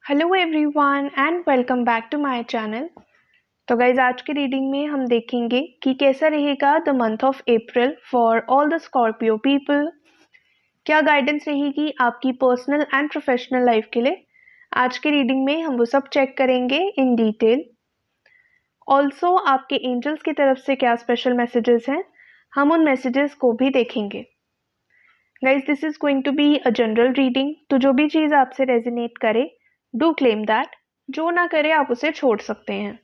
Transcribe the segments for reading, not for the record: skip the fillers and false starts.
Hello everyone and welcome back to my channel. तो guys आज की रीडिंग में हम देखेंगे कि कैसा रहेगा the month of April for all the Scorpio people. क्या गाइडेंस रहेगी आपकी पर्सनल एंड प्रोफेशनल लाइफ के लिए। आज की रीडिंग में हम वो सब चेक करेंगे इन डिटेल। ऑल्सो आपके एंजल्स की तरफ से क्या स्पेशल मैसेजेस हैं, हम उन मैसेजेस को भी देखेंगे। Guys this is going to be a general reading, तो जो भी चीज़ आपसे रेजोनेट करे डू क्लेम दैट, जो ना करे आप उसे छोड़ सकते हैं।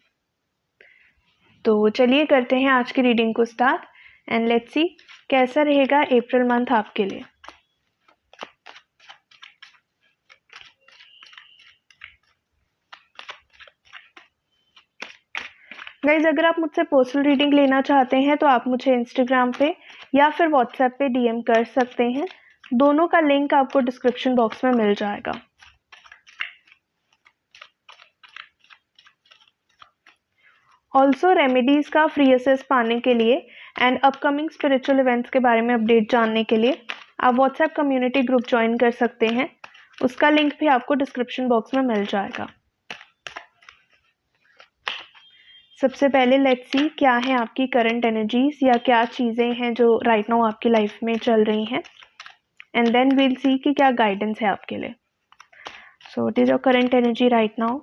तो चलिए करते हैं आज की रीडिंग को स्टार्ट एंड लेट्स सी कैसा रहेगा अप्रैल मंथ आपके लिए। गाइज अगर आप मुझसे पर्सनल रीडिंग लेना चाहते हैं तो आप मुझे इंस्टाग्राम पे या फिर व्हाट्सएप पे डीएम कर सकते हैं। दोनों का लिंक आपको डिस्क्रिप्शन बॉक्स में मिल जाएगा। ऑल्सो रेमेडीज का फ्री एसेस पाने के लिए एंड अपकमिंग स्पिरिचुअल इवेंट्स के बारे में अपडेट जानने के लिए आप व्हाट्सएप कम्युनिटी ग्रुप ज्वाइन कर सकते हैं। उसका लिंक भी आपको डिस्क्रिप्शन बॉक्स में मिल जाएगा। सबसे पहले लेट्स सी क्या है आपकी करंट एनर्जीज या क्या चीज़ें हैं जो राइट नाउ आपकी लाइफ में चल रही हैं, एंड देन वील सी कि क्या गाइडेंस है आपके लिए। So it is your current energy right now.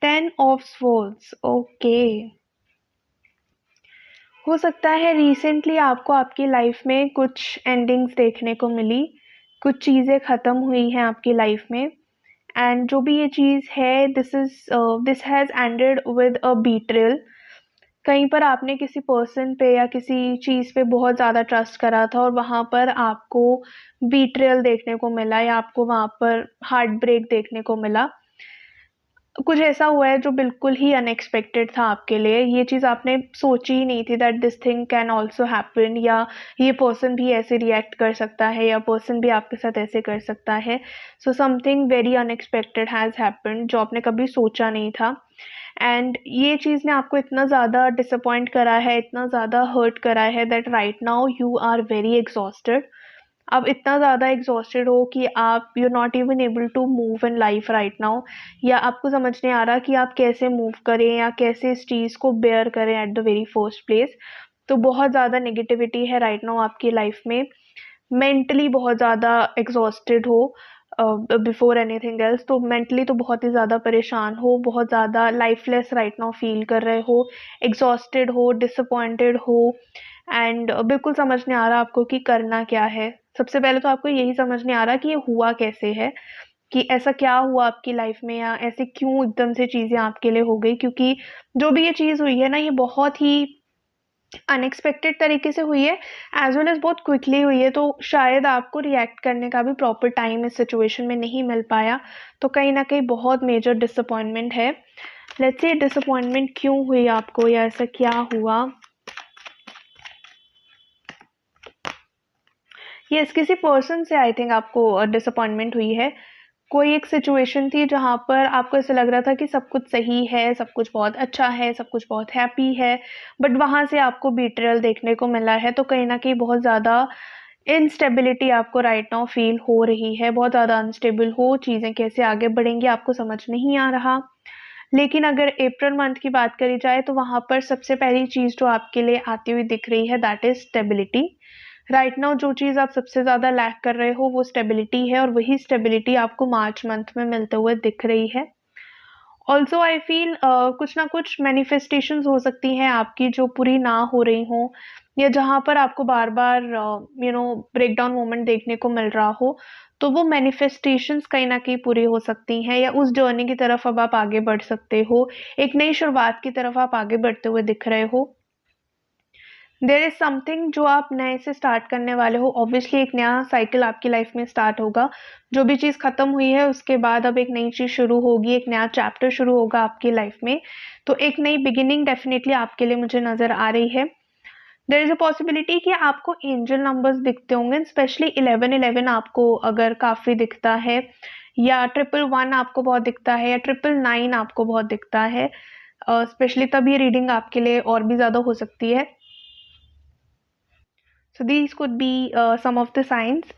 Ten of swords, okay. हो सकता है रिसेंटली आपको आपकी लाइफ में कुछ एंडिंग्स देखने को मिली, कुछ चीज़ें ख़त्म हुई हैं आपकी लाइफ में, एंड जो भी ये चीज़ है this has ended with a betrayal. कहीं पर आपने किसी पर्सन पे या किसी चीज़ पे बहुत ज़्यादा ट्रस्ट करा था और वहाँ पर आपको बीट्रेयल देखने को मिला या आपको वहाँ पर हार्ट ब्रेक देखने को मिला। कुछ ऐसा हुआ है जो बिल्कुल ही अनएक्सपेक्टेड था आपके लिए। ये चीज़ आपने सोची ही नहीं थी that this thing can also happen, या ये पर्सन भी ऐसे रिएक्ट कर सकता है या पर्सन भी आपके साथ ऐसे कर सकता है। So something very unexpected has happen जो आपने कभी सोचा नहीं था, एंड ये चीज़ ने आपको इतना ज़्यादा डिसअपॉइंट करा है, इतना ज़्यादा हर्ट करा है that right now you are very exhausted. आप इतना ज़्यादा एग्जॉस्टेड हो कि आप you not even able to move in life right now, या आपको समझ नहीं आ रहा कि आप कैसे मूव करें या कैसे इस चीज़ को बेयर करें at the very first place. तो बहुत ज़्यादा नेगेटिविटी है राइट नाउ आपकी लाइफ में। मेंटली बहुत ज़्यादा एग्जॉस्टेड हो बिफोर एनीथिंग एल्स, तो मेंटली तो बहुत ही ज़्यादा परेशान हो, बहुत ज़्यादा लाइफलेस राइट नाउ फील कर रहे हो, एग्जॉस्टेड हो, डिसअपॉइंटेड हो, एंड बिल्कुल समझ नहीं आ रहा आपको कि करना क्या है। सबसे पहले तो आपको यही समझ नहीं आ रहा कि ये हुआ कैसे है, कि ऐसा क्या हुआ आपकी लाइफ में या ऐसे क्यों एकदम से चीज़ें आपके लिए हो गई, क्योंकि जो भी ये चीज़ हुई है ना ये बहुत ही अनएक्सपेक्टेड तरीके से हुई है, एज वेल एज बहुत क्विकली हुई है। तो शायद आपको रिएक्ट करने का भी प्रॉपर टाइम इस सिचुएशन में नहीं मिल पाया, तो कहीं ना कहीं बहुत मेजर डिसअपॉइंटमेंट है। लेट्स से डिसअपॉइंटमेंट क्यों हुई आपको या ऐसा क्या हुआ। यस, किसी पर्सन से आई थिंक आपको डिसअपॉइंटमेंट हुई है। कोई एक सिचुएशन थी जहाँ पर आपको ऐसा लग रहा था कि सब कुछ सही है, सब कुछ बहुत अच्छा है, सब कुछ बहुत हैप्पी है, बट वहाँ से आपको बीट्रेयल देखने को मिला है। तो कहीं न कहीं बहुत ज़्यादा इनस्टेबिलिटी आपको राइट नाउ फ़ील हो रही है, बहुत ज़्यादा अनस्टेबल हो, चीज़ें कैसे आगे बढ़ेंगी आपको समझ नहीं आ रहा। लेकिन अगर अप्रैल मंथ की बात करी जाए तो वहाँ पर सबसे पहली चीज़ जो आपके लिए आती हुई दिख रही है that is stability. Right now जो चीज़ आप सबसे ज़्यादा लैक कर रहे हो वो स्टेबिलिटी है, और वही स्टेबिलिटी आपको मार्च मंथ में मिलते हुए दिख रही है। ऑल्सो आई फील कुछ ना कुछ मैनिफेस्टेशंस हो सकती हैं आपकी जो पूरी ना हो रही हों, या जहाँ पर आपको बार बार ब्रेकडाउन मोमेंट देखने को मिल रहा हो, तो वो मैनिफेस्टेशंस कहीं ना कहीं पूरी हो सकती हैं, या उस जर्नी की तरफ अब आप आगे बढ़ सकते हो, एक नई शुरुआत की तरफ आप आगे बढ़ते हुए दिख रहे हो। देयर इज समथिंग जो आप नए से स्टार्ट करने वाले हो। ऑब्वियसली एक नया साइकिल आपकी लाइफ में स्टार्ट होगा। जो भी चीज़ खत्म हुई है उसके बाद अब एक नई चीज़ शुरू होगी, एक नया चैप्टर शुरू होगा आपकी लाइफ में। तो एक नई बिगिनिंग डेफिनेटली आपके लिए मुझे नज़र आ रही है। देयर इज़ अ पॉसिबिलिटी कि आपको एंजल नंबर्स दिखते होंगे, स्पेशली 1111 आपको अगर काफ़ी दिखता है, या 111 आपको बहुत दिखता है, या 999 आपको बहुत दिखता है, स्पेशली तब ये रीडिंग आपके लिए और भी ज़्यादा हो सकती है। So these could be some of the signs.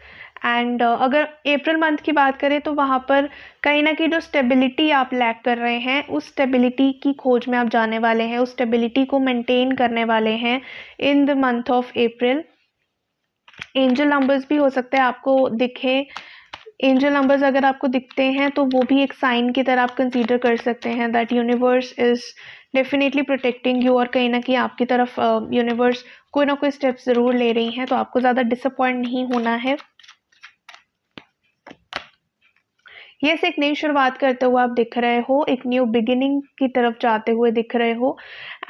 And अगर अप्रैल मंथ की बात करें तो वहाँ पर कहीं ना कहीं जो स्टेबिलिटी आप लैक कर रहे हैं, उस स्टेबिलिटी की खोज में आप जाने वाले हैं, उस स्टेबिलिटी को मेंटेन करने वाले हैं in the month of April. Angel numbers भी हो सकते हैं आपको दिखे। एंजल नंबर्स अगर आपको दिखते हैं तो वो भी एक साइन की तरह आप कंसीडर कर सकते हैं that universe is definitely protecting you, और कहीं ना कहीं आपकी तरफ यूनिवर्स कोई ना कोई स्टेप्स ज़रूर ले रही हैं, तो आपको ज़्यादा डिसअपॉइंट नहीं होना है। यस, एक नई शुरुआत करते हुए आप दिख रहे हो, एक न्यू बिगिनिंग की तरफ जाते हुए दिख रहे हो।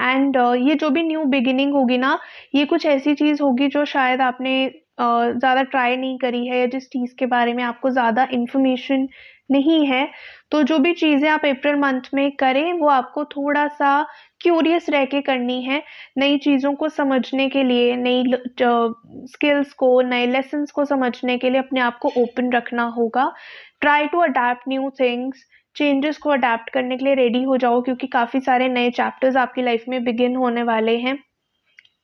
एंड ये जो भी न्यू बिगिनिंग होगी ना, ये कुछ ऐसी चीज़ होगी जो शायद आपने ज़्यादा ट्राई नहीं करी है, या जिस चीज़ के बारे में आपको ज़्यादा इन्फॉर्मेशन नहीं है। तो जो भी चीज़ें आप अप्रैल मंथ में करें वो आपको थोड़ा सा क्यूरियस रह के करनी है, नई चीज़ों को समझने के लिए, नई स्किल्स को, नए लेसन्स को समझने के लिए अपने आप को ओपन रखना होगा। Try to adapt new things, changes को अडेप्ट करने के लिए रेडी हो जाओ, क्योंकि काफ़ी सारे नए चैप्टर्स आपकी लाइफ में बिगिन होने वाले हैं।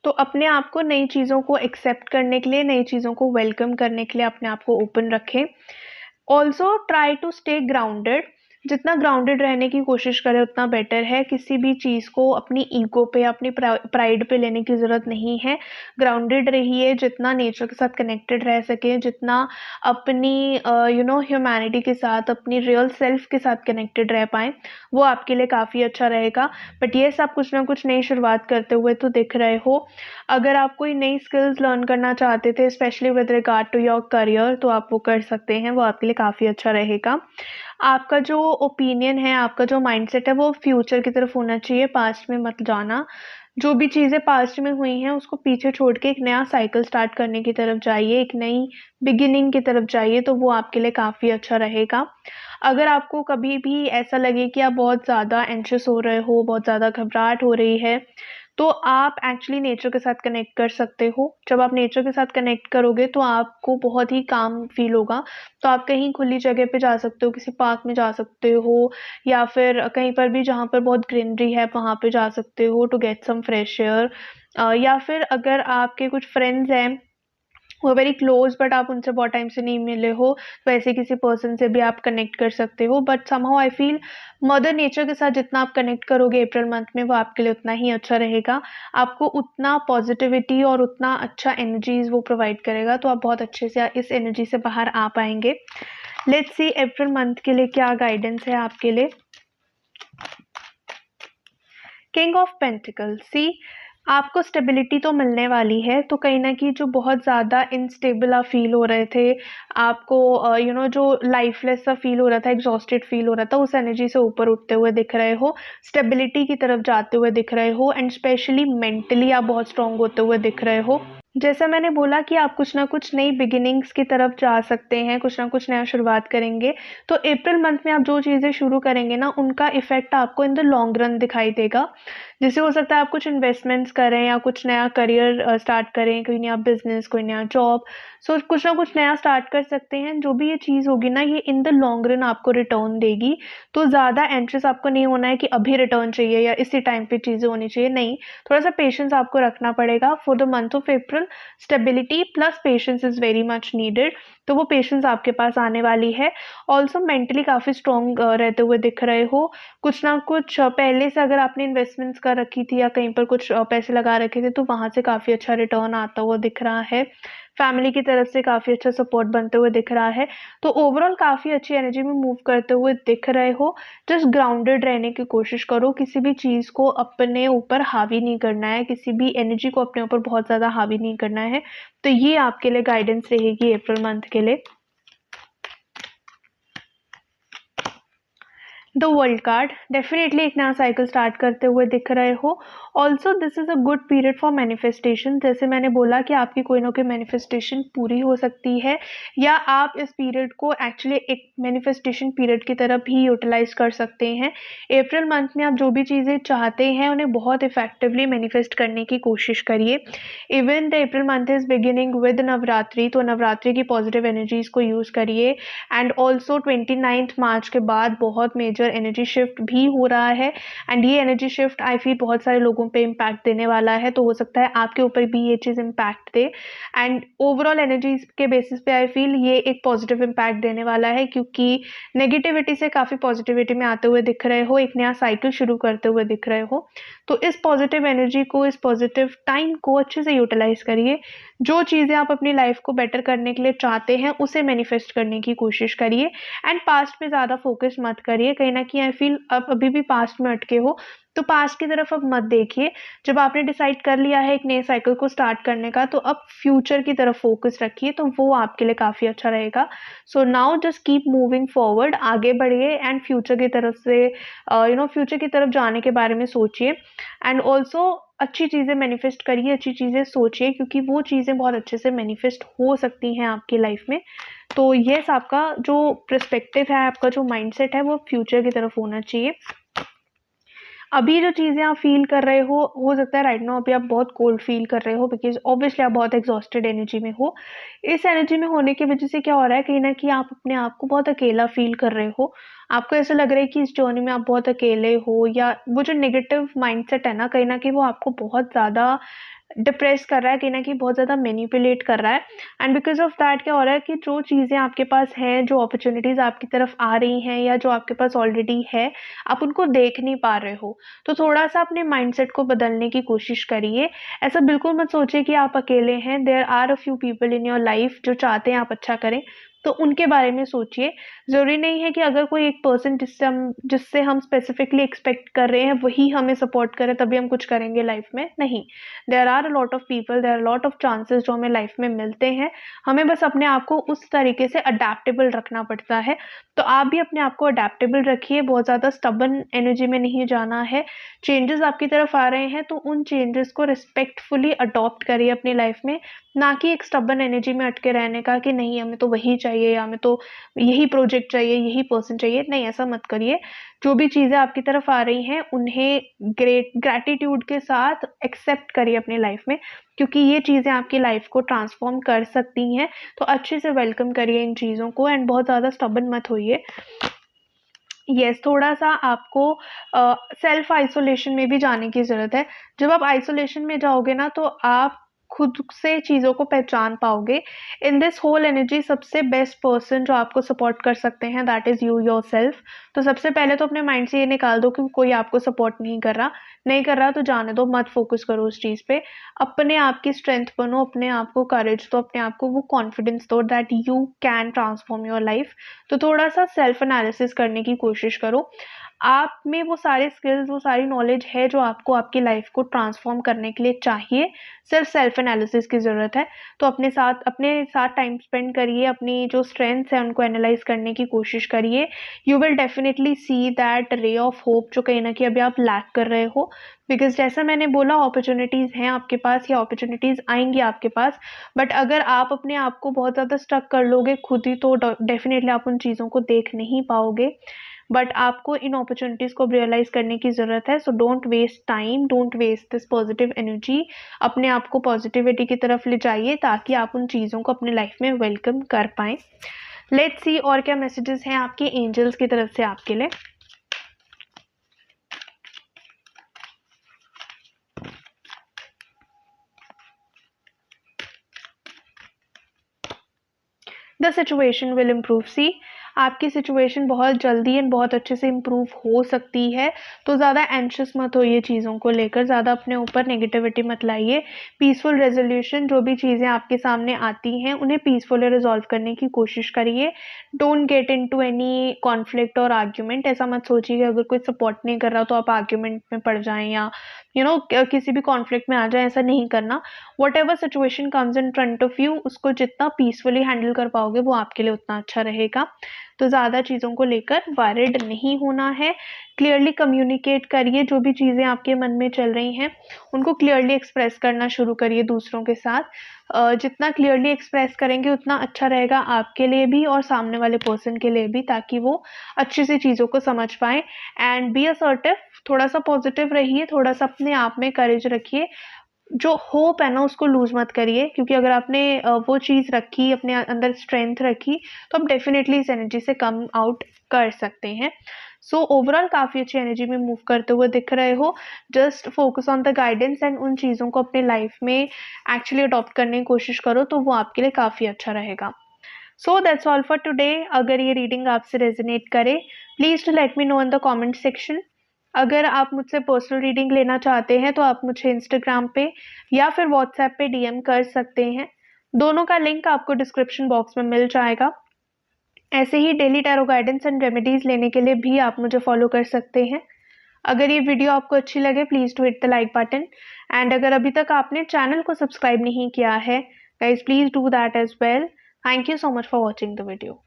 तो अपने आप को नई चीज़ों को एक्सेप्ट करने के लिए, नई चीज़ों को वेलकम करने के लिए अपने आप को ओपन रखें। Also try to stay grounded, जितना ग्राउंडेड रहने की कोशिश करें उतना बेटर है। किसी भी चीज़ को अपनी ईगो पे, अपनी प्राइड पे लेने की ज़रूरत नहीं है। ग्राउंडेड रहिए, जितना नेचर के साथ कनेक्टेड रह सके, जितना अपनी ह्यूमैनिटी के साथ, अपनी रियल सेल्फ के साथ कनेक्टेड रह पाएँ, वो आपके लिए काफ़ी अच्छा रहेगा। बट येस, आप कुछ ना कुछ नई शुरुआत करते हुए तो दिख रहे हो। अगर आप कोई नई स्किल्स लर्न करना चाहते थे specially with regard to your career, तो आप वो कर सकते हैं, वो आपके लिए काफ़ी अच्छा रहेगा। आपका जो ओपिनियन है, आपका जो माइंडसेट है, वो फ्यूचर की तरफ होना चाहिए, पास्ट में मत जाना। जो भी चीज़ें पास्ट में हुई हैं उसको पीछे छोड़ के एक नया साइकिल स्टार्ट करने की तरफ जाइए, एक नई बिगिनिंग की तरफ जाइए, तो वो आपके लिए काफ़ी अच्छा रहेगा। अगर आपको कभी भी ऐसा लगे कि आप बहुत ज़्यादा एंशियस हो रहे हो, बहुत ज़्यादा घबराहट हो रही है, तो आप एक्चुअली नेचर के साथ कनेक्ट कर सकते हो। जब आप नेचर के साथ कनेक्ट करोगे तो आपको बहुत ही काम फील होगा। तो आप कहीं खुली जगह पे जा सकते हो, किसी पार्क में जा सकते हो, या फिर कहीं पर भी जहाँ पर बहुत ग्रीनरी है वहाँ पे जा सकते हो to get some fresh air. या फिर अगर आपके कुछ फ्रेंड्स हैं वो वेरी क्लोज बट आप उनसे बहुत टाइम से नहीं मिले हो, तो ऐसे किसी पर्सन से भी आप कनेक्ट कर सकते हो। But somehow I feel mother nature के साथ जितना आप कनेक्ट करोगे अप्रैल मंथ में, वो आपके लिए उतना ही अच्छा रहेगा। आपको उतना पॉजिटिविटी और उतना अच्छा एनर्जीज वो प्रोवाइड करेगा, तो आप बहुत अच्छे से इस एनर्जी से बाहर आ पाएंगे। लेट्स सी अप्रैल मंथ के लिए क्या गाइडेंस है आपके लिए। किंग ऑफ पेंटिकल्स, सी आपको स्टेबिलिटी तो मिलने वाली है, तो कहीं ना कहीं जो बहुत ज़्यादा इनस्टेबल आप फील हो रहे थे, आपको जो लाइफलेस सा फील हो रहा था, एग्जॉस्टेड फील हो रहा था, उस एनर्जी से ऊपर उठते हुए दिख रहे हो, स्टेबिलिटी की तरफ जाते हुए दिख रहे हो, एंड स्पेशली मेंटली आप बहुत स्ट्रांग होते हुए दिख रहे हो। जैसा मैंने बोला कि आप कुछ ना कुछ नई बिगिनिंग्स की तरफ जा सकते हैं, कुछ ना कुछ नया शुरुआत करेंगे, तो अप्रैल मंथ में आप जो चीज़ें शुरू करेंगे ना, उनका इफेक्ट आपको इन द लॉन्ग रन दिखाई देगा। जैसे हो सकता है आप कुछ इन्वेस्टमेंट्स करें, या कुछ नया करियर स्टार्ट करें, कोई नया बिजनेस, कोई नया जॉब। सो कुछ ना कुछ नया स्टार्ट कर सकते हैं। जो भी ये चीज़ होगी ना, ये इन द लॉन्ग रन आपको रिटर्न देगी। तो ज़्यादा एंशियस आपको नहीं होना है कि अभी रिटर्न चाहिए या इसी टाइम पे चीज़ें होनी चाहिए, नहीं। थोड़ा सा पेशेंस आपको रखना पड़ेगा। For the month of April stability plus patience is very much needed, तो वो पेशेंस आपके पास आने वाली है। ऑल्सो मेंटली काफ़ी स्ट्रॉन्ग रहते हुए दिख रहे हो। कुछ ना कुछ पहले से अगर आपने इन्वेस्टमेंट्स कर रखी थी या कहीं पर कुछ पैसे लगा रखे थे, तो वहाँ से काफ़ी अच्छा रिटर्न आता हुआ दिख रहा है। फैमिली की तरफ से काफ़ी अच्छा सपोर्ट बनते हुए दिख रहा है। तो ओवरऑल काफ़ी अच्छी एनर्जी में मूव करते हुए दिख रहे हो। जस्ट ग्राउंडेड रहने की कोशिश करो, किसी भी चीज़ को अपने ऊपर हावी नहीं करना है, किसी भी एनर्जी को अपने ऊपर बहुत ज़्यादा हावी नहीं करना है। तो ये आपके लिए गाइडेंस रहेगी अप्रैल मंथ के लिए। द वर्ल्ड कार्ड डेफिनेटली एक नया साइकिल स्टार्ट करते हुए दिख रहे हो। Also this is a good period for manifestation. जैसे मैंने बोला कि आपकी कोई ना कोई मैनिफेस्टेशन पूरी हो सकती है, या आप इस पीरियड को एक्चुअली एक मैनिफेस्टेशन पीरियड की तरह भी यूटिलाइज कर सकते हैं। अप्रैल मंथ में आप जो भी चीज़ें चाहते हैं उन्हें बहुत इफेक्टिवली मैनिफेस्ट करने की कोशिश करिए। Even the April month is beginning with Navratri, तो नवरात्रि की पॉजिटिव एनर्जीज को यूज़ करिए। एंड ऑल्सो 29 मार्च के बाद बहुत मेजर एनर्जी शिफ्ट भी हो रहा है, एंड ये एनर्जी शिफ्ट आई फील बहुत सारे लोगों पे इम्पैक्ट देने वाला है, तो हो सकता है आपके ऊपर भी ये चीज़ इम्पैक्ट दे। एंड ओवरऑल एनर्जीज के बेसिस पे आई फील ये एक पॉजिटिव इम्पैक्ट देने वाला है, क्योंकि नेगेटिविटी से काफ़ी पॉजिटिविटी में आते हुए दिख रहे हो, एक नया साइकिल शुरू करते हुए दिख रहे हो। तो इस पॉजिटिव एनर्जी को, इस पॉजिटिव टाइम को अच्छे से यूटिलाइज करिए। जो चीज़ें आप अपनी लाइफ को बेटर करने के लिए चाहते हैं उसे मैनिफेस्ट करने की कोशिश करिए। एंड पास्ट पे ज़्यादा फोकस मत करिए। कहीं ना कहीं आई फील आप अभी भी पास्ट में अटके हो, तो पास्ट की तरफ अब मत देखिए। जब आपने डिसाइड कर लिया है एक नए साइकिल को स्टार्ट करने का, तो अब फ्यूचर की तरफ फोकस रखिए, तो वो आपके लिए काफ़ी अच्छा रहेगा। So now just keep moving forward, आगे बढ़िए एंड फ्यूचर की तरफ से फ्यूचर की तरफ जाने के बारे में सोचिए। एंड ऑल्सो अच्छी चीज़ें मैनिफेस्ट करिए, अच्छी चीज़ें सोचिए, क्योंकि वो चीज़ें बहुत अच्छे से मैनिफेस्ट हो सकती हैं आपकी लाइफ में। तो येस, आपका जो पर्सपेक्टिव है, आपका जो माइंडसेट है, वो फ्यूचर की तरफ होना चाहिए। अभी जो चीज़ें आप फील कर रहे हो सकता है राइट नाउ अभी आप बहुत कोल्ड फील कर रहे हो, बिकॉज ऑब्वियसली आप बहुत एग्जॉस्टेड एनर्जी में हो। इस एनर्जी में होने की वजह से क्या हो रहा है, कहीं ना कहीं आप अपने आप को बहुत अकेला फील कर रहे हो। आपको ऐसा लग रहा है कि इस जर्नी में आप बहुत अकेले हो, या वो जो नेगेटिव माइंडसेट है ना, कहीं ना कहीं वो आपको बहुत ज़्यादा डिप्रेस कर रहा है, कहीं ना कहीं बहुत ज़्यादा मैनिपुलेट कर रहा है। एंड बिकॉज ऑफ दैट क्या हो रहा है कि जो चीज़ें आपके पास हैं, जो अपॉर्चुनिटीज़ आपकी तरफ आ रही हैं, या जो आपके पास ऑलरेडी है, आप उनको देख नहीं पा रहे हो। तो थोड़ा सा अपने माइंडसेट को बदलने की कोशिश करिए। ऐसा बिल्कुल मत सोचिए कि आप अकेले हैं। There are a few people in your life जो चाहते हैं आप अच्छा करें, तो उनके बारे में सोचिए। ज़रूरी नहीं है कि अगर कोई एक पर्सन जिससे हम स्पेसिफिकली एक्सपेक्ट कर रहे हैं वही हमें सपोर्ट करे तभी हम कुछ करेंगे लाइफ में, नहीं। There are a lot of people, there are lot of chances जो हमें लाइफ में मिलते हैं। हमें बस अपने आप को उस तरीके से अडेप्टेबल रखना पड़ता है। तो आप भी अपने आप को अडेप्टेबल रखिए, बहुत ज़्यादा स्टबन एनर्जी में नहीं जाना है। चेंजेस आपकी तरफ आ रहे हैं, तो उन चेंजेस को रिस्पेक्टफुली अडॉप्ट करिए अपनी लाइफ में, ना कि एक स्टबन एनर्जी में अटके रहने का कि नहीं हमें तो वही चाहिए, या हमें तो यही प्रोजेक्ट चाहिए, यही पर्सन चाहिए। नहीं, ऐसा मत करिए। जो भी चीज़ें आपकी तरफ आ रही हैं उन्हें ग्रैटिट्यूड के साथ एक्सेप्ट करिए अपनी लाइफ में, क्योंकि ये चीज़ें आपकी लाइफ को ट्रांसफॉर्म कर सकती हैं। तो अच्छे से वेलकम करिए इन चीज़ों को, एंड बहुत ज़्यादा स्टबन मत होइए। यस, थोड़ा सा आपको सेल्फ आइसोलेशन में भी जाने की ज़रूरत है। जब आप आइसोलेशन में जाओगे ना, तो आप खुद से चीज़ों को पहचान पाओगे। इन दिस होल एनर्जी सबसे बेस्ट पर्सन जो आपको सपोर्ट कर सकते हैं, दैट इज़ यू योरसेल्फ। तो सबसे पहले तो अपने माइंड से ये निकाल दो कि कोई आपको सपोर्ट नहीं कर रहा तो जाने दो, मत फोकस करो उस चीज़ पे। अपने आप की स्ट्रेंथ बनो, अपने आप को करेज दो, अपने आप को वो कॉन्फिडेंस दो that you can transform your life. तो थोड़ा सा सेल्फ एनालिसिस करने की कोशिश करो। आप में वो सारे स्किल्स, वो सारी नॉलेज है जो आपको आपकी लाइफ को ट्रांसफॉर्म करने के लिए चाहिए। सिर्फ सेल्फ एनालिसिस की ज़रूरत है। तो अपने साथ टाइम स्पेंड करिए, अपनी जो स्ट्रेंथ्स हैं उनको एनालाइज करने की कोशिश करिए। You will definitely see that ray of hope जो कहीं ना कहीं अभी आप लैक कर रहे हो। बिकॉज जैसा मैंने बोला, अपॉर्चुनिटीज़ हैं आपके पास, या अपॉर्चुनिटीज़ आएंगी आपके पास। बट अगर आप अपने आप को बहुत ज़्यादा स्टक कर लोगे खुद ही, तो डेफिनेटली आप उन चीज़ों को देख नहीं पाओगे। बट आपको इन अपॉर्चुनिटीज़ को रियलाइज करने की ज़रूरत है। So don't waste time, don't waste this positive energy. अपने आप को पॉजिटिविटी की तरफ ले जाइए, ताकि आप उन चीज़ों को अपने लाइफ में वेलकम कर पाएँ। लेट्स सी और क्या मैसेजेस हैं आपके एंजल्स की तरफ से आपके लिए। The situation will improve. See, आपकी सिचुएशन बहुत जल्दी एंड बहुत अच्छे से इम्प्रूव हो सकती है। तो ज़्यादा एंशियस मत होइए चीज़ों को लेकर, ज़्यादा अपने ऊपर नेगेटिविटी मत लाइए। पीसफुल रेजोल्यूशन, जो भी चीज़ें आपके सामने आती हैं उन्हें पीसफुली रिजॉल्व करने की कोशिश करिए। Don't get into any conflict और आर्ग्यूमेंट। ऐसा मत सोचिए कि अगर कोई सपोर्ट नहीं कर रहा तो आप आर्ग्यूमेंट में पड़ जाएं, या किसी भी कॉन्फ्लिक्ट में आ जाए। ऐसा नहीं करना। What ever situation comes in front of you, उसको जितना पीसफुली हैंडल कर पाओगे वो आपके लिए उतना अच्छा रहेगा। तो ज़्यादा चीज़ों को लेकर वरिड नहीं होना है। क्लियरली कम्युनिकेट करिए, जो भी चीज़ें आपके मन में चल रही हैं उनको क्लियरली एक्सप्रेस करना शुरू करिए दूसरों के साथ। जितना क्लियरली एक्सप्रेस करेंगे उतना अच्छा रहेगा आपके लिए भी और सामने वाले पर्सन के लिए भी, ताकि वो अच्छे से चीज़ों को समझ पाएँ। एंड बी असर्टिव, थोड़ा सा पॉजिटिव रहिए, थोड़ा सा अपने आप में करेज रखिए। जो होप है ना उसको लूज़ मत करिए, क्योंकि अगर आपने वो चीज़ रखी, अपने अंदर स्ट्रेंथ रखी, तो आप डेफिनेटली इस एनर्जी से कम आउट कर सकते हैं। सो ओवरऑल काफ़ी अच्छी एनर्जी में मूव करते हुए दिख रहे हो। Just focus on the guidance and उन चीज़ों को अपने लाइफ में एक्चुअली अडॉप्ट करने की कोशिश करो, तो वो आपके लिए काफ़ी अच्छा रहेगा। So that's all for today. अगर ये रीडिंग आपसे रेजोनेट करे, please to let me know in the comment section. अगर आप मुझसे पर्सनल रीडिंग लेना चाहते हैं तो आप मुझे इंस्टाग्राम पे या फिर व्हाट्सएप पे डीएम कर सकते हैं। दोनों का लिंक आपको डिस्क्रिप्शन बॉक्स में मिल जाएगा। ऐसे ही daily tarot guidance and remedies लेने के लिए भी आप मुझे फॉलो कर सकते हैं। अगर ये वीडियो आपको अच्छी लगे, please to hit the like button. And अगर अभी तक आपने चैनल को सब्सक्राइब नहीं किया है, guys please do that as well. Thank you so much for watching the video.